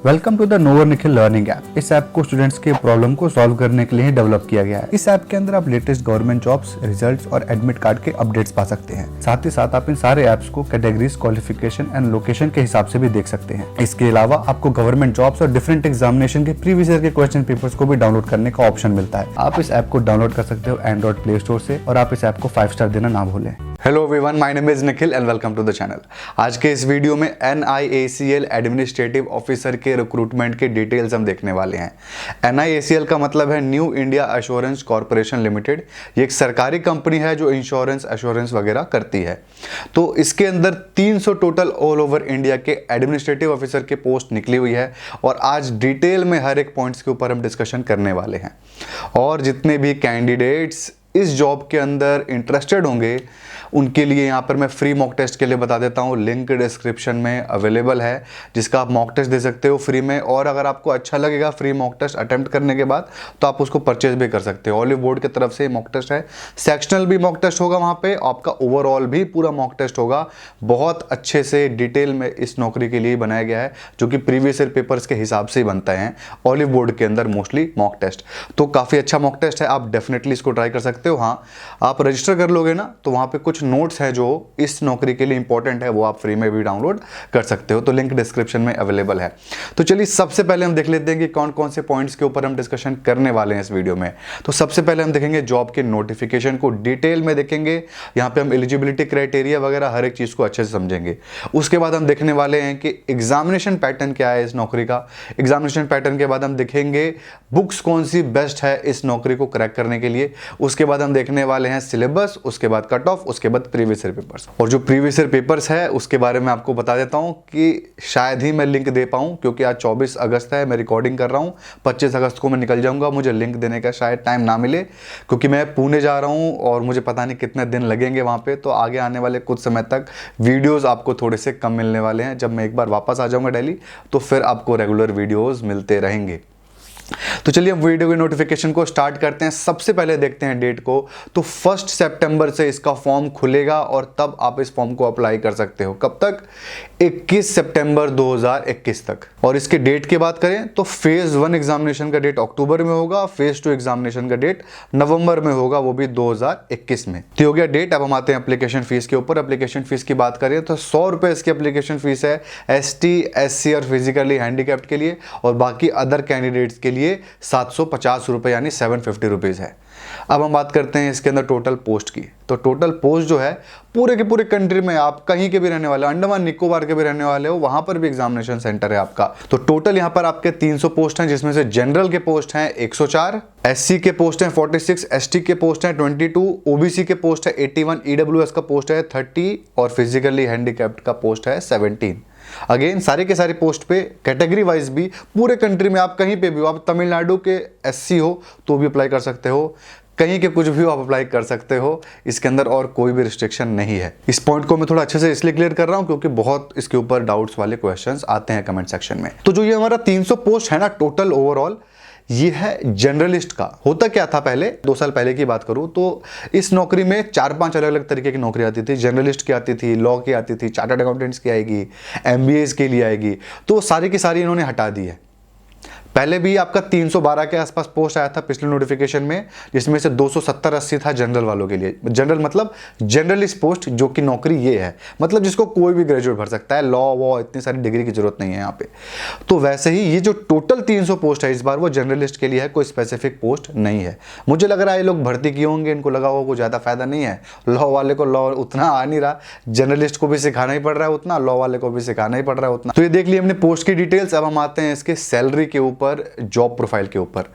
Welcome to the नोवर Nikhil learning app. इस app को स्टूडेंट्स के प्रॉब्लम को सॉल्व करने के लिए डेवलप किया गया है। इस ऐप के अंदर आप लेटेस्ट गवर्नमेंट जॉब्स, रिजल्ट्स और एडमिट कार्ड के अपडेट्स पा सकते हैं। साथ ही साथ आप इन सारे ऐप्स को कैटेगरीज, क्वालिफिकेशन एंड लोकेशन के हिसाब से भी देख सकते हैं। इसके अलावा आपको गवर्नमेंट जॉब्स और डिफरेंट एग्जामिनेशन के प्रीवियस ईयर के क्वेश्चन पेपर्स को भी डाउनलोड करने का ऑप्शन मिलता है। आप इस ऐप को डाउनलोड कर सकते हो एंड्रॉइड प्ले स्टोर से और आप इस ऐप को 5 स्टार देना ना भूलें। Hello everyone, my name is Nikhil and welcome to the channel. आज के इस वीडियो में NIACL एडमिनिस्ट्रेटिव ऑफिसर के रिक्रूटमेंट के डिटेल्स हम देखने वाले हैं। NIACL का मतलब है New India Assurance Corporation Limited. ये एक सरकारी कंपनी है जो इंश्योरेंस एश्योरेंस वगैरह करती है। तो इसके अंदर 300 टोटल ऑल ओवर इंडिया के एडमिनिस्ट्रेटिव ऑफिसर के पोस्ट निकली हुई है और आज डिटेल में हर एक पॉइंट्स के ऊपर हम डिस्कशन करने वाले हैं। और जितने भी कैंडिडेट्स इस जॉब के अंदर इंटरेस्टेड होंगे उनके लिए यहाँ पर मैं फ्री मॉक टेस्ट के लिए बता देता हूँ, लिंक डिस्क्रिप्शन में अवेलेबल है जिसका आप मॉक टेस्ट दे सकते हो फ्री में। और अगर आपको अच्छा लगेगा फ्री मॉक टेस्ट अटेम्प्ट करने के बाद तो आप उसको परचेज भी कर सकते हो। ऑलिव बोर्ड की तरफ से मॉक टेस्ट है, सेक्शनल भी मॉक टेस्ट होगा वहाँ पे, आपका ओवरऑल भी पूरा मॉक टेस्ट होगा। बहुत अच्छे से डिटेल में इस नौकरी के लिए बनाया गया है जो कि प्रीवियस ईयर पेपर्स के हिसाब से ही बनता है ऑलिव बोर्ड के अंदर मोस्टली मॉक टेस्ट। तो काफ़ी अच्छा मॉक टेस्ट है, आप डेफिनेटली इसको ट्राई कर सकते हो। हाँ, आप रजिस्टर कर लोगे ना तो वहाँ पे कुछ नोट्स हैं जो इस नौकरी के लिए इंपॉर्टेंट है, वो आप फ्री में भी डाउनलोड कर सकते हो। तो लिंक डिस्क्रिप्शन में अवेलेबल है। तो चलिए सबसे पहले हम देख लेते हैं कि कौन कौन से पॉइंट्स के ऊपर हम डिस्कशन करने वाले हैं इस वीडियो में। तो सबसे पहले हम देखेंगे जॉब के नोटिफिकेशन को डिटेल में देखेंगे। यहाँ पे हम एलिजिबिलिटी क्राइटेरिया वगैरह हर एक चीज को अच्छे से समझेंगे। उसके बाद हम देखने वाले हैं कि एग्जामिनेशन पैटर्न क्या है इस नौकरी का। एग्जामिनेशन पैटर्न के बाद हम देखेंगे बुक्स कौन सी बेस्ट है इस नौकरी को क्रैक करने के लिए। उसके बाद हम देखने वाले हैं सिलेबस, उसके बाद कट ऑफ, उसके बाद प्रीवियस ईयर पेपर्स। और जो प्रीवियस ईयर पेपर्स है उसके बारे में आपको बता देता हूं कि शायद ही मैं लिंक दे पाऊं क्योंकि आज 24 अगस्त है, मैं रिकॉर्डिंग कर रहा हूं। 25 अगस्त को मैं निकल जाऊंगा, मुझे लिंक देने का शायद टाइम ना मिले क्योंकि मैं पुणे जा रहा हूं और मुझे पता नहीं कितने दिन लगेंगे वहां पे। तो आगे आने वाले कुछ समय तक वीडियोज आपको थोड़े से कम मिलने वाले हैं। जब मैं एक बार वापस आ जाऊंगा दिल्ली तो फिर आपको रेगुलर वीडियोज मिलते रहेंगे। तो चलिए हम वीडियो के नोटिफिकेशन को स्टार्ट करते हैं। सबसे पहले देखते हैं डेट को। तो 1 सितंबर से इसका फॉर्म खुलेगा और तब आप इस फॉर्म को अप्लाई कर सकते हो। कब तक? 21 सितंबर 2021 तक। और इसके डेट की बात करें तो फेज 1 एग्जामिनेशन का डेट अक्टूबर में होगा, फेज 2 एग्जामिनेशन का डेट नवंबर में होगा, वो भी 2021 में। तो हो गया डेट। अब हम आते हैं एप्लीकेशन फीस के ऊपर। एप्लीकेशन फीस की बात करें तो 100 रुपए इसकी एप्लीकेशन फीस है ST, SC और फिजिकली हैंडीकैप्ड के लिए, और बाकी अदर कैंडिडेट्स के लिए 750 रुपए यानी 750 रुपीज है। अब हम बात करते हैं इसके अंदर टोटल पोस्ट की। तो टोटल पोस्ट जो है पूरे के पूरे कंट्री में, आप कहीं के भी रहने वाले, अंडमान निकोबार के भी रहने वाले हो, वहां पर भी एग्जामिनेशन सेंटर है आपका। तो टोटल यहां पर आपके 300 पोस्ट हैं जिसमें से जनरल के पोस्ट हैं 104, SC के पोस्ट हैं 46, ST के पोस्ट हैं 22, OBC के पोस्ट है 81, EWS का पोस्ट है 30 और फिजिकली हैंडीकैप्ड का पोस्ट है 17। अगेन सारे के सारे पोस्ट पे कैटेगरी वाइज भी पूरे कंट्री में आप कहीं पे भी हो, आप तमिलनाडु के SC हो तो भी अप्लाई कर सकते हो, कहीं के कुछ भी आप अप्लाई कर सकते हो। इसके अंदर और कोई भी रिस्ट्रिक्शन नहीं है। इस पॉइंट को मैं थोड़ा अच्छे से इसलिए क्लियर कर रहा हूं क्योंकि बहुत इसके ऊपर डाउट्स वाले क्वेश्चंस आते हैं कमेंट सेक्शन में। तो जो ये हमारा 300 पोस्ट है ना टोटल ओवरऑल, ये है जनरलिस्ट का। होता क्या था पहले, 2 साल पहले की बात करूं तो इस नौकरी में 4-5 अलग अलग तरीके की नौकरी आती थी। जर्नलिस्ट की आती थी, लॉ की आती थी, चार्टर्ड अकाउंटेंट्स की आएगी, MBAs के लिए आएगी। तो सारी की सारी इन्होंने हटा दी है। पहले भी आपका 312 के आसपास पोस्ट आया था पिछले नोटिफिकेशन में, जिसमें से 270-80 था जनरल वालों के लिए। जनरल मतलब जनरलिस्ट पोस्ट, जो कि नौकरी ये है, मतलब जिसको कोई भी ग्रेजुएट भर सकता है, लॉ वॉ इतनी सारी डिग्री की जरूरत नहीं है यहाँ पे। तो वैसे ही ये जो टोटल 300 पोस्ट है इस बार वो जनरलिस्ट के लिए है, कोई स्पेसिफिक पोस्ट नहीं है। मुझे लग रहा है ये लोग भर्ती किए होंगे, इनको लगा होगा कुछ ज़्यादा फायदा नहीं है, लॉ वाले को लॉ उतना आ नहीं रहा, जर्नलिस्ट को भी सिखाना ही पड़ रहा है उतना, लॉ वाले को भी सिखाना ही पड़ रहा है उतना। तो ये देख लिया हमने पोस्ट की डिटेल्स। अब हम आते हैं इसके सैलरी के ऊपर, जॉब प्रोफाइल के ऊपर।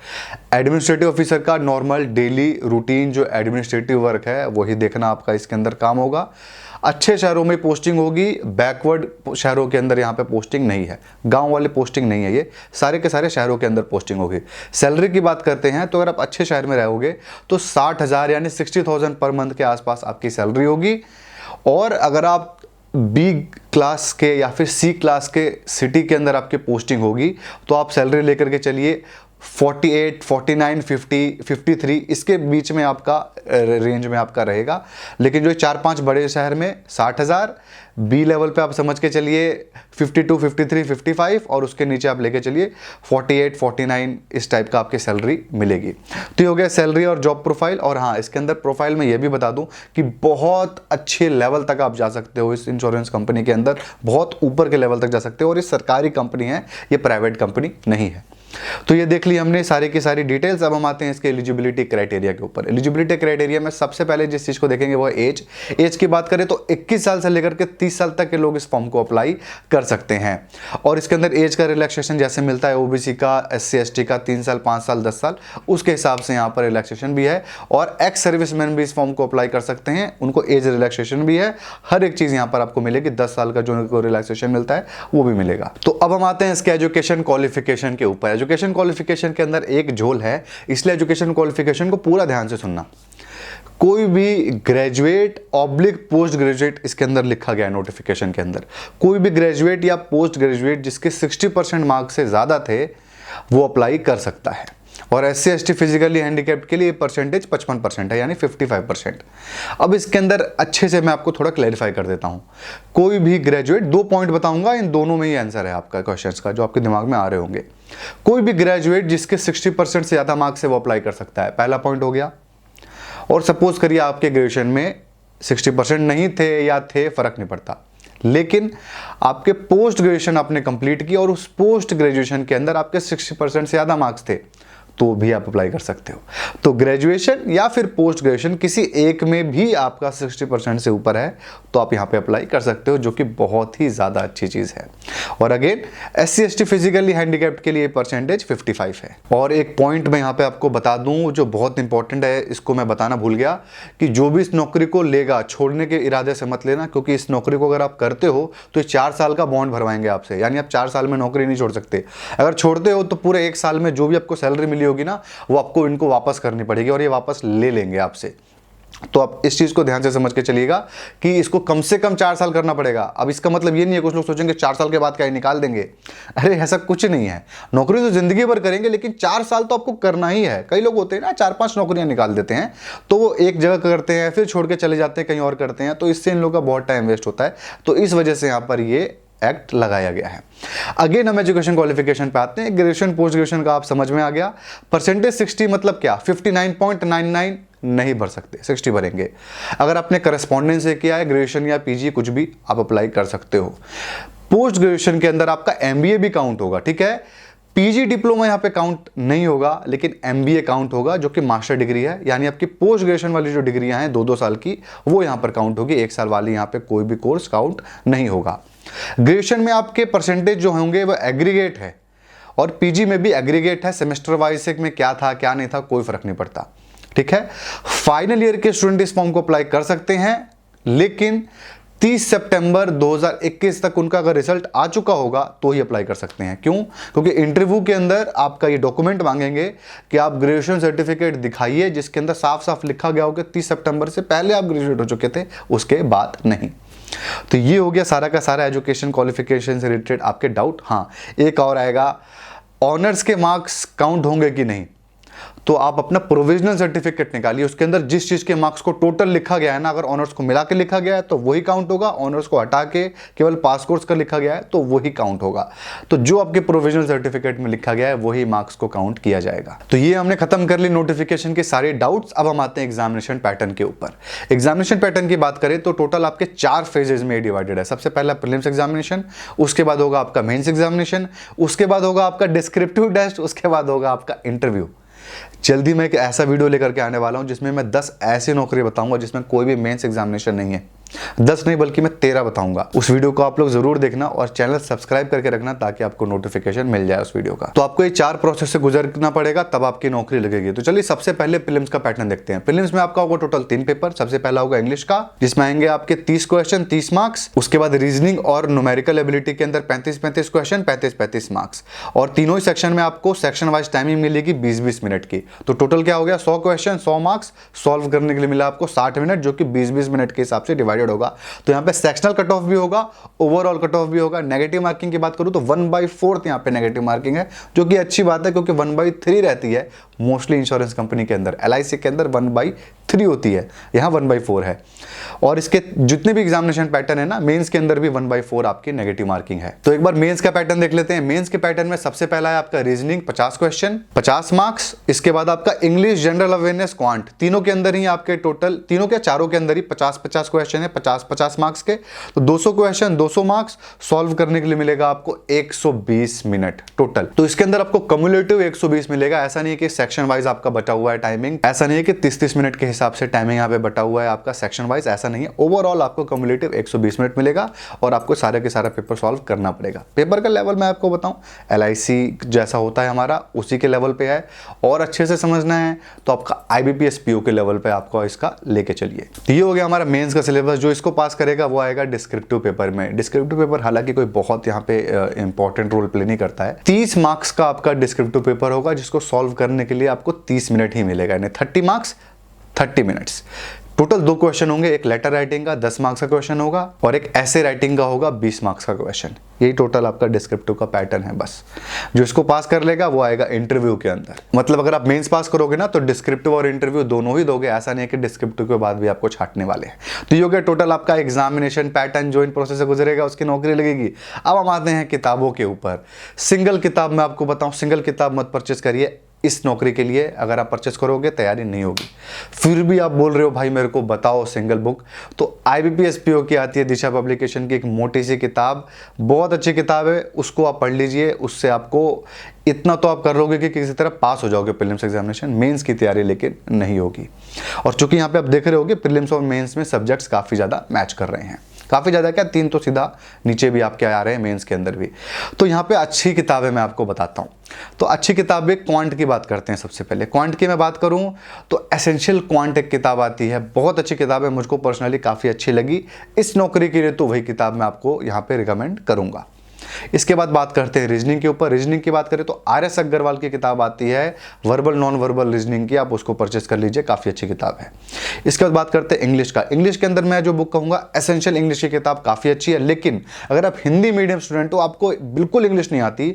एडमिनिस्ट्रेटिव ऑफिसर का नॉर्मल डेली रूटीन जो एडमिनिस्ट्रेटिव वर्क है वही देखना आपका इसके अंदर काम होगा। अच्छे शहरों में पोस्टिंग होगी, बैकवर्ड शहरों के अंदर यहाँ पे पोस्टिंग नहीं है, गांव वाले पोस्टिंग नहीं है, ये सारे के सारे शहरों के अंदर पोस्टिंग होगी। सैलरी की बात करते हैं तो अगर आप अच्छे शहर में रहोगे तो 60,000 यानी 60,000 पर मंथ के आसपास आपकी सैलरी होगी। और अगर आप B क्लास के या फिर C क्लास के सिटी के अंदर आपकी पोस्टिंग होगी तो आप सैलरी लेकर के चलिए 48, 49, 50, 53 इसके बीच में आपका रेंज में आपका रहेगा। लेकिन जो 4-5 बड़े शहर में 60,000, बी लेवल पे आप समझ के चलिए 52, 53, 55 और उसके नीचे आप लेके चलिए 48, 49 इस टाइप का आपकी सैलरी मिलेगी। तो ये हो गया सैलरी और जॉब प्रोफाइल। और हाँ, इसके अंदर प्रोफाइल में ये भी बता दूं कि बहुत अच्छे लेवल तक आप जा सकते हो इस इंश्योरेंस कंपनी के अंदर, बहुत ऊपर के लेवल तक जा सकते हो। और ये सरकारी कंपनी है, ये प्राइवेट कंपनी नहीं है। तो ये देख ली हमने सारी की सारी डिटेल्स। अब हम आते हैं इसके एलिजिबिलिटी क्राइटेरिया के ऊपर। एलिजिबिलिटी क्राइटेरिया में सबसे पहले जिस चीज को देखेंगे वो है एज। एज की बात करें तो 21 साल से लेकर के 30 साल तक के लोग इस फॉर्म को अप्लाई कर सकते हैं। और इसके अंदर एज का रिलैक्सेशन जैसे मिलता है ओबीसी का, SC ST का 3 साल, 5 साल, 10 साल, उसके हिसाब से यहाँ पर रिलैक्सेशन भी है। और एक्स सर्विसमैन भी इस फॉर्म को अप्लाई कर सकते हैं, उनको एज रिलैक्सेशन भी है। हर एक चीज यहाँ पर आपको मिलेगी, 10 साल का जो उनको रिलैक्सेशन मिलता है वो भी मिलेगा। तो अब हम आते हैं इसके एजुकेशन क्वालिफिकेशन के ऊपर। एजुकेशन क्वालिफिकेशन के अंदर एक झोल है, इसलिए एजुकेशन क्वालिफिकेशन को पूरा ध्यान से सुनना। कोई भी ग्रेजुएट ऑब्लिक पोस्ट ग्रेजुएट इसके अंदर लिखा गया है नोटिफिकेशन के अंदर, कोई भी ग्रेजुएट या पोस्ट ग्रेजुएट जिसके 60% मार्क्स से ज्यादा थे वो अप्लाई कर सकता है। और SC ST फिजिकली हैंडीकैप्ड के लिए परसेंटेज 55% है, यानी 55%। अब इसके अंदर अच्छे से मैं आपको थोड़ा क्लैरिफाई कर देता हूं। कोई भी ग्रेजुएट, 2 पॉइंट बताऊंगा, इन दोनों में ही आंसर है आपका क्वेश्चंस का जो आपके दिमाग में आ रहे होंगे। कोई भी ग्रेजुएट जिसके 60% से ज्यादा मार्क्स से वो अप्लाई कर सकता है, पहला पॉइंट हो गया। और सपोज करिए आपके ग्रेजुएशन में 60% नहीं थे या थे, फर्क नहीं पड़ता, लेकिन आपके पोस्ट ग्रेजुएशन आपने कंप्लीट की और उस पोस्ट ग्रेजुएशन के अंदर आपके 60% से ज्यादा मार्क्स थे तो भी आप अप्लाई कर सकते हो। तो ग्रेजुएशन या फिर पोस्ट ग्रेजुएशन किसी एक में भी आपका 60% से ऊपर है तो आप यहां पे अप्लाई कर सकते हो, जो कि बहुत ही ज्यादा अच्छी चीज है। और again SC ST physically handicapped के लिए परसेंटेज 55 है। और एक पॉइंट मैं यहां पे आपको बता दूं जो बहुत इंपॉर्टेंट है, इसको मैं बताना भूल गया कि जो भी इस नौकरी को लेगा छोड़ने के इरादे से मत लेना, क्योंकि इस नौकरी को अगर आप करते हो तो 4 साल का बॉन्ड भरवाएंगे आपसे, यानी आप 4 साल में नौकरी नहीं छोड़ सकते। अगर छोड़ते हो तो पूरे 1 साल में जो भी आपको सैलरी मिली होगी ना वो आपको इनको वापस करनी पड़ेगी और ये वापस ले लेंगे आपसे। तो आप इस चीज को ध्यान से समझ के चलिएगा कि इसको कम से कम 4 साल करना पड़ेगा। अब इसका मतलब ये नहीं है, कुछ लोग सोचेंगे 4 साल के बाद क्या निकाल देंगे, अरे ऐसा कुछ नहीं है। नौकरी तो जिंदगी भर करेंगे लेकिन 4 साल तो आपको करना ही है। कई लोग होते हैं ना 4-5 नौकरियां निकाल देते हैं, तो वो एक जगह करते हैं फिर छोड़ के चले जाते हैं कहीं और करते हैं, तो इससे इन लोगों का बहुत टाइम वेस्ट होता है। तो इस वजह से यहां पर ये एक्ट लगाया गया है। अगेन हम एजुकेशन क्वालिफिकेशन पे आते हैं। ग्रेजुएशन पोस्ट ग्रेजुएशन का आप समझ में आ गया। परसेंटेज 60 मतलब क्या, 59.99 नहीं भर सकते, 60 भरेंगे। अगर आपने करस्पॉन्डेंस से किया है, ग्रेजुएशन या PG कुछ भी, आप अप्लाई कर सकते हो। पोस्ट ग्रेजुएशन के अंदर आपका MBA भी काउंट होगा, ठीक है। PG डिप्लोमा यहाँ पे काउंट नहीं होगा, लेकिन MBA काउंट होगा जो कि मास्टर डिग्री है, यानी आपकी पोस्ट ग्रेजुएशन वाली जो डिग्रियां हैं 2-2 साल की, वो यहाँ पर काउंट होगी। 1 साल वाली यहाँ पे कोई भी कोर्स काउंट नहीं होगा। ग्रेजुएशन में आपके परसेंटेज जो होंगे वो एग्रीगेट है और PG में भी एग्रीगेट है। सेमेस्टर वाइज में क्या था क्या नहीं था कोई फर्क नहीं पड़ता, ठीक है। फाइनल ईयर के स्टूडेंट इस फॉर्म को अप्लाई कर सकते हैं, लेकिन 30 सितंबर 2021 तक उनका अगर रिजल्ट आ चुका होगा तो ही अप्लाई कर सकते हैं। क्यों? क्योंकि इंटरव्यू के अंदर आपका ये डॉक्यूमेंट मांगेंगे कि आप ग्रेजुएशन सर्टिफिकेट दिखाइए जिसके अंदर साफ साफ लिखा गया हो कि 30 सितंबर से पहले आप ग्रेजुएट हो चुके थे, उसके बाद नहीं। तो ये हो गया सारा का सारा एजुकेशन क्वालिफिकेशन से रिलेटेड आपके डाउट। हाँ, एक और आएगा, ऑनर्स के मार्क्स काउंट होंगे कि नहीं। तो आप अपना प्रोविजनल सर्टिफिकेट निकालिए, उसके अंदर जिस चीज के मार्क्स को टोटल लिखा गया है ना, अगर ऑनर्स को मिला के लिखा गया है तो वही काउंट होगा, ऑनर्स को हटा के केवल पास कोर्स का लिखा गया है तो वही काउंट होगा। तो जो आपके प्रोविजनल सर्टिफिकेट में लिखा गया है वही मार्क्स को काउंट किया जाएगा। तो ये हमने खत्म कर ली नोटिफिकेशन के सारे डाउट्स। अब हम आते हैं एग्जामिनेशन पैटर्न के ऊपर। एग्जामिनेशन पैटर्न की बात करें तो टोटल आपके 4 फेजेज में डिवाइडेड है। सबसे पहला प्रीलिम्स एग्जामिनेशन, उसके बाद होगा आपका मेंस एग्जामिनेशन, उसके बाद होगा आपका डिस्क्रिप्टिव टेस्ट, उसके बाद होगा आपका इंटरव्यू। जल्दी मैं एक ऐसा वीडियो लेकर के आने वाला हूं जिसमें मैं 10 ऐसी नौकरी बताऊंगा जिसमें कोई भी मेंस एग्जामिनेशन नहीं है। 10 नहीं बल्कि मैं 13 बताऊंगा। उस वीडियो को आप लोग जरूर देखना और चैनल सब्सक्राइब करके रखना ताकि आपको नोटिफिकेशन मिल जाए उस वीडियो का। तो आपको ये 4 प्रोसेस से गुजरना पड़ेगा तब आपकी नौकरी लगेगी। तो चलिए सबसे पहले प्रीलिम्स का पैटर्न देखते हैं। प्रीलिम्स में आपका होगा टोटल 3 पेपर। सबसे पहला होगा इंग्लिश का, जिसमें आएंगे आपके 30 क्वेश्चन 30 मार्क्स। उसके बाद रीजनिंग और न्यूमेरिकल एबिलिटी के अंदर 35-35 क्वेश्चन 35-35 मार्क्स। और तीनों ही सेक्शन में आपको सेक्शन वाइज टाइमिंग मिलेगी 20-20 मिनट की। तो टोटल क्या हो गया, 100 क्वेश्चन 100 मार्क्स सॉल्व करने के लिए मिला आपको 60 मिनट, जो कि 20-20 मिनट के हिसाब से डिवाइडेड डिवाइडेड होगा। तो यहाँ पे सेक्शनल कट ऑफ भी होगा, ओवरऑल कट ऑफ भी होगा। नेगेटिव मार्किंग की बात करूँ तो 1/4 यहाँ पे नेगेटिव मार्किंग है, जो कि अच्छी बात है क्योंकि 1/3 रहती है मोस्टली इंश्योरेंस कंपनी के अंदर। LIC के अंदर 1/3 होती है, यहाँ 1/4 है। और इसके जितने भी एग्जामिनेशन पैटर्न है ना, मेंस के अंदर भी 1/4 आपकी नेगेटिव मार्किंग है। तो एक बार मेंस का पैटर्न देख लेते हैं। मेंस के पैटर्न में सबसे पहला है आपका रीजनिंग 50 क्वेश्चन 50 मार्क्स। इसके बाद आपका इंग्लिश, जनरल अवेयरनेस, क्वांट, तीनों के अंदर ही आपके टोटल, तीनों के चारों के अंदर ही 50-50 क्वेश्चन है, 50-50 मार्क्स के। तो 200 क्वेश्चन 200 मार्क्स सॉल्व करने के लिए मिलेगा आपको 120 मिनट टोटल। तो इसके अंदर आपको कम्युलेटिव 120 मिलेगा। ऐसा नहीं है कि सेक्शन वाइज आपका बटा हुआ है टाइमिंग, ऐसा नहीं है कि 30-30 मिनट के हिसाब से टाइमिंग यहाँ पे बटा हुआ है आपका सेक्शन वाइज, ऐसा नहीं है। ओवरऑल आपको कम्युलेटिव 120 मिनट मिलेगा और आपको सारे के सारा पेपर सॉल्व करना पड़ेगा। पेपर का लेवल मैं आपको बताऊं, LIC जैसा होता है हमारा उसी के लेवल पे है। और अच्छे से समझना है तो आपका IBPS PO के लेवल पे आपको इसका लेके चलिए। ये हो गया हमारा मेंस का सिलेबस। जो इसको पास करेगा वो आएगा डिस्क्रिप्टिव पेपर में। डिस्क्रिप्टिव पेपर हालांकि कोई बहुत यहाँ पे इंपॉर्टेंट रोल प्ले नहीं करता है। 30 मार्क्स का आपका डिस्क्रिप्टिव पेपर होगा, जिसको सॉल्व करने के लिए आपको 30 मिनट ही मिलेगा, यानी 30 मार्क्स 30 मिनट्स। टोटल 2 क्वेश्चन होंगे, एक लेटर राइटिंग का 10 मार्क्स का क्वेश्चन होगा और एक ऐसे राइटिंग का होगा 20 मार्क्स का क्वेश्चन। यही टोटल आपका डिस्क्रिप्टिव का पैटर्न है। बस जो इसको पास कर लेगा वो आएगा इंटरव्यू के अंदर। मतलब अगर आप मेंस पास करोगे ना तो डिस्क्रिप्टिव और इंटरव्यू दोनों ही दोगे, ऐसा नहीं है कि डिस्क्रिप्टिव के बाद भी आपको छांटने वाले हैं। तो ये हो गया टोटल आपका एग्जामिनेशन पैटर्न। जो इन प्रोसेस से गुजरेगा उसकी नौकरी लगेगी। अब हम आते हैं किताबों के ऊपर। सिंगल किताब मैं आपको बताऊं, सिंगल किताब मत परचेस करिए इस नौकरी के लिए। अगर आप परचेस करोगे तैयारी नहीं होगी। फिर भी आप बोल रहे हो भाई मेरे को बताओ सिंगल बुक, तो IBPS PO की आती है दिशा पब्लिकेशन की एक मोटी सी किताब, बहुत अच्छी किताब है, उसको आप पढ़ लीजिए। उससे आपको इतना तो आप कर लोगे कि किसी तरह पास हो जाओगे प्रीलिम्स एग्जामिनेशन। मेंस की तैयारी लेकिन नहीं होगी। और चूंकि यहाँ पे आप देख रहे होगे प्रीलिम्स और मेंस में सब्जेक्ट्स काफ़ी ज़्यादा मैच कर रहे हैं। काफ़ी ज़्यादा क्या, 3 तो सीधा नीचे भी आपके आ रहे हैं मेंस के अंदर भी। तो यहाँ पे अच्छी किताबें मैं आपको बताता हूँ। तो अच्छी किताबें क्वांट की बात करते हैं। सबसे पहले क्वांट की मैं बात करूँ तो एसेंशियल क्वांट एक किताब आती है, बहुत अच्छी किताब है, मुझको पर्सनली काफ़ी अच्छी लगी। इस नौकरी के लिए तो वही किताब मैं आपको यहाँ पे रिकमेंड करूँगा। इसके बाद बात करते हैं रीजनिंग के ऊपर। रीजनिंग की बात करें तो RS अग्रवाल की किताब आती है वर्बल नॉन वर्बल रीजनिंग की, आप उसको परचेस कर लीजिए, काफ़ी अच्छी किताब है। इसके बाद बात करते हैं इंग्लिश का। इंग्लिश के अंदर मैं जो बुक कहूँगा एसेंशियल इंग्लिश की किताब काफ़ी अच्छी है। लेकिन अगर आप हिंदी मीडियम स्टूडेंट हो, आपको बिल्कुल इंग्लिश नहीं आती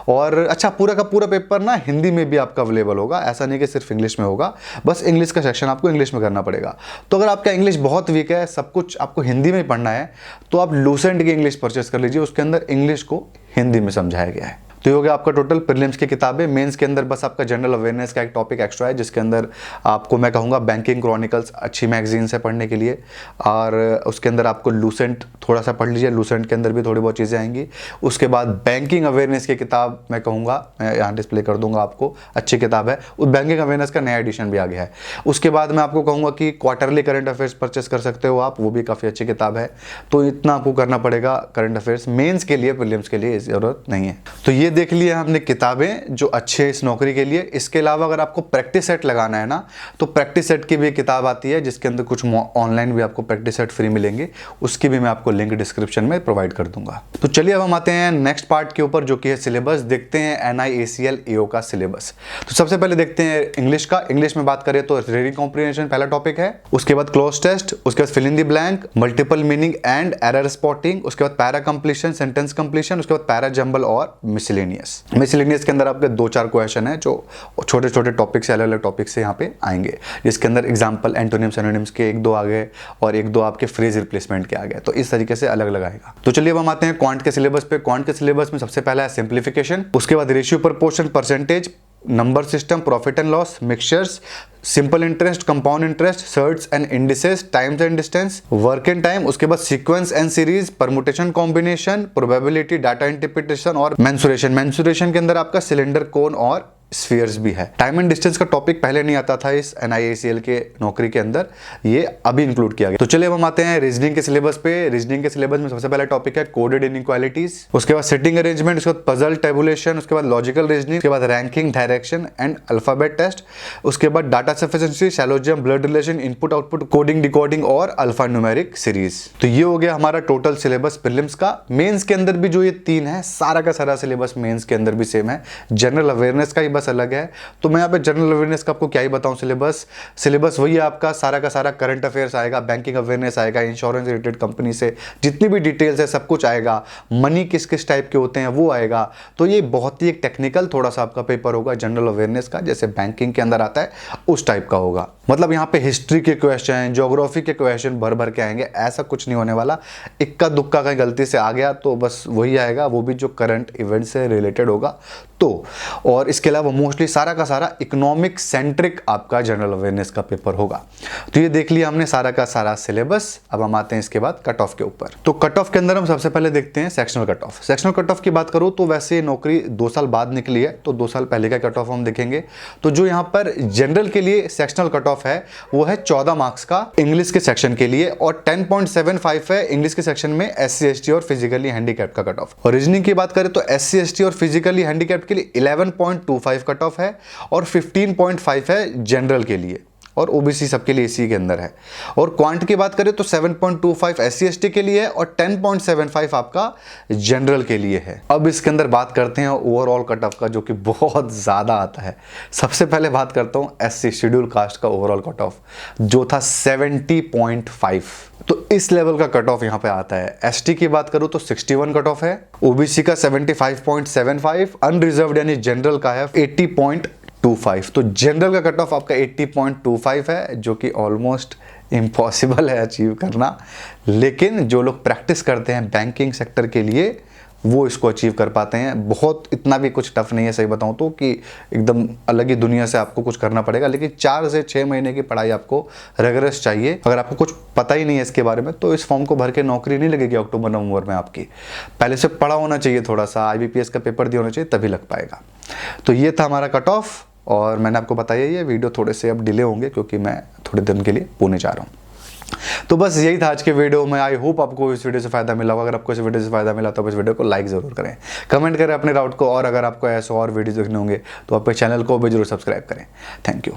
और अच्छा पूरा का पूरा पेपर ना हिंदी में भी आपका अवेलेबल होगा, ऐसा नहीं कि सिर्फ इंग्लिश में होगा, बस इंग्लिश का सेक्शन आपको इंग्लिश में करना पड़ेगा। तो अगर आपका इंग्लिश बहुत वीक है, सब कुछ आपको हिंदी में ही पढ़ना है, तो आप लूसेंट की इंग्लिश परचेस कर लीजिए, उसके अंदर इंग्लिश को हिंदी में समझाया गया है। तो ये हो गया आपका टोटल प्रीलिम्स की किताबें। मेंस के अंदर बस आपका जनरल अवेयरनेस का एक टॉपिक एक्स्ट्रा है, जिसके अंदर आपको मैं कहूँगा बैंकिंग क्रॉनिकल्स अच्छी मैगजीन्स है पढ़ने के लिए, और उसके अंदर आपको लूसेंट थोड़ा सा पढ़ लीजिए, लूसेंट के अंदर भी थोड़ी बहुत चीज़ें आएंगी। उसके बाद बैंकिंग अवेयरनेस की किताब मैं कहूँगा, मैं यहाँ डिस्प्ले कर दूंगा आपको, अच्छी किताब है। उस बैंकिंग अवेयरनेस का नया एडिशन भी आ गया है। उसके बाद मैं आपको कहूँगा कि क्वार्टरली करंट अफेयर्स परचेस कर सकते हो आप, वो भी काफ़ी अच्छी किताब है। तो इतना आपको करना पड़ेगा करंट अफेयर्स, मेंस के लिए प्रीलिम्स के लिए ज़रूरत नहीं है। तो ये देख लिए हमने किताबें जो अच्छे हैं इस नौकरी के लिए। इसके अलावा अगर आपको प्रैक्टिस सेट लगाना है ना, तो प्रैक्टिस सेट की भी किताब आती है, जिसके अंदर कुछ ऑनलाइन भी आपको प्रैक्टिस सेट फ्री मिलेंगे, उसकी भी मैं आपको लिंक डिस्क्रिप्शन में प्रोवाइड कर दूंगा। तो चलिए अब हम आते हैं नेक्स्ट पार्ट के ऊपर, जो कि है सिलेबस। देखते हैं NIACL AO का सिलेबस। तो सबसे पहले देखते हैं इंग्लिश का। इंग्लिश में बात करें तो रीडिंग कॉम्प्रिहेंशन पहला टॉपिक है, उसके बाद क्लोज टेस्ट, उसके बाद fill in the blank, multiple meaning and error spotting, उसके बाद पैरा कंप्लीशन, सेंटेंस कंप्लीशन, उसके बाद पैरा जंबल और मिसलेनियस। मिसलेनियस के अंदर आपके 2-4 क्वेश्चन है जो छोटे छोटे टॉपिक से, अलग अलग टॉपिक से यहाँ पे आएंगे, जिसके अंदर एग्जांपल एंटोनिम्स एनोनिम्स के 1-2 आ गए और 1-2 आपके फ्रेज रिप्लेसमेंट के आ गए। तो इस तरीके से अलग अलग आएगा। तो चलिए अब हम आते हैं क्वांट के सिलेबस पे। क्वांट के सिलेबस में सबसे पहला है सिंप्लीफिकेशन, उसके बाद ratio, proportion, percentage, number system, profit and loss, mixtures, simple interest, compound interest, shirts and indices, times and distance, work and time, उसके बाद sequence and series, permutation combination, probability, data interpretation और mensuration. Mensuration के अंदर आपका cylinder, कोन और spheres भी है। Time and distance का टॉपिक पहले नहीं आता था इस NIACL के नौकरी के अंदर, ये अभी इंक्लूड किया गया। तो चलिए अब हम आते हैं रीजनिंग के सिलेबस पे। रीजनिंग के सिलेबस में सबसे पहला टॉपिक है कोडेड इनइक्वालिटीज, उसके बाद सेटिंग अरेंजमेंट, उसके बाद पजल टेबुलेशन, उसके बाद लॉजिकल रीजनिंग, उसके बाद ranking, direction and alphabet test, उसके बाद data sufficiency, syllogism, blood relation, input output, coding decoding और अल्फा न्यूमेरिक सीरीज। तो ये हो गया हमारा टोटल सिलेबस प्रीलिम्स का। मेंस के अंदर भी जो ये 3 है, सारा का सारा सिलेबस मेंस के अंदर भी सेम है। जनरल अवेयरनेस का ही सिलेबस अलग है। तो मैं यहाँ पे जनरल अवेयरनेस का आपको क्या ही बताऊँ, सिलेबस वही है आपका, सारा का सारा करंट अफेयर्स आएगा, बैंकिंग अवेयरनेस आएगा, इंश्योरेंस रिलेटेड कंपनी से जितनी भी डिटेल्स है सब कुछ आएगा, मनी किस किस टाइप के होते हैं वो आएगा। तो ये बहुत ही एक टेक्निकल थोड़ा सा आपका पेपर होगा जनरल अवेयरनेस का, जैसे बैंकिंग के अंदर आता है उस टाइप का होगा। मतलब यहाँ पे हिस्ट्री के क्वेश्चन, ज्योग्राफी के क्वेश्चन भर भर के आएंगे, ऐसा कुछ नहीं होने वाला। इक्का दुक्का कहीं गलती से आ गया तो बस वही आएगा, वो भी जो करंट इवेंट से रिलेटेड होगा। तो और इसके अलावा मोस्टली सारा का सारा इकोनॉमिक सेंट्रिक आपका जनरल अवेयरनेस का पेपर होगा। तो ये देख लिया हमने सारा का सारा सिलेबस। अब हम आते हैं इसके बाद कट ऑफ के ऊपर। तो कट ऑफ के अंदर हम सबसे पहले देखते हैं sectional cut off. Sectional cut off की बात करूं तो वैसे नौकरी 2 साल बाद निकली है, तो 2 साल पहले का कट ऑफ हम देखेंगे। तो जो यहाँ पर जनरल के लिए सेक्शनल कट ऑफ है वो है 14 मार्क्स का इंग्लिश के सेक्शन के लिए, और 10.75 है इंग्लिश के सेक्शन में SC ST और फिजिकली हैंडीकैप्ड का कट ऑफ। और रीजनिंग की बात करें तो SC ST और फिजिकली हैंडीकैप्ड के लिए 11.25 कट ऑफ है, और 15.5 है जनरल के लिए, और OBC सबके लिए इसी के अंदर है। और क्वांट की बात करें तो 7.25 SC ST के लिए है, और 10.75 आपका जनरल के लिए है। अब इसके अंदर बात करते हैं ओवरऑल कट ऑफ का, जो कि बहुत ज़्यादा आता है। सबसे पहले बात करता हूँ SC शेड्यूल कास्ट का ओवरऑल कट ऑफ, जो था 70.5। तो इस लेवल का कट ऑफ यहाँ पे आता है। ST की बात करूँ तो 61 कट ऑफ है, OBC का 75.75, अनरिजर्व्ड यानी जनरल का है 80.25। तो जनरल का कट ऑफ आपका 80.25 है, जो कि ऑलमोस्ट इम्पॉसिबल है अचीव करना। लेकिन जो लोग प्रैक्टिस करते हैं बैंकिंग सेक्टर के लिए वो इसको अचीव कर पाते हैं। बहुत इतना भी कुछ टफ नहीं है सही बताऊं तो, कि एकदम अलग ही दुनिया से आपको कुछ करना पड़ेगा। लेकिन 4 से 6 महीने की पढ़ाई आपको रेगुलर चाहिए। अगर आपको कुछ पता ही नहीं है इसके बारे में तो इस फॉर्म को भर के नौकरी नहीं लगेगी अक्टूबर नवंबर में। आपकी पहले से पढ़ा होना चाहिए, थोड़ा सा IBPS का पेपर दिया होना चाहिए, तभी लग पाएगा। तो ये था हमारा कट ऑफ, और मैंने आपको बताया ये वीडियो थोड़े से अब डिले होंगे क्योंकि मैं थोड़े दिन के लिए पुणे जा रहा हूँ। तो बस यही था आज के वीडियो में। आई होप आपको इस वीडियो से फायदा मिला होगा। अगर आपको इस वीडियो से फायदा मिला तो इस वीडियो को लाइक जरूर करें, कमेंट करें अपने डाउट को, और अगर आपको ऐसे और वीडियो देखने होंगे तो आप चैनल को भी जरूर सब्सक्राइब करें। Thank you.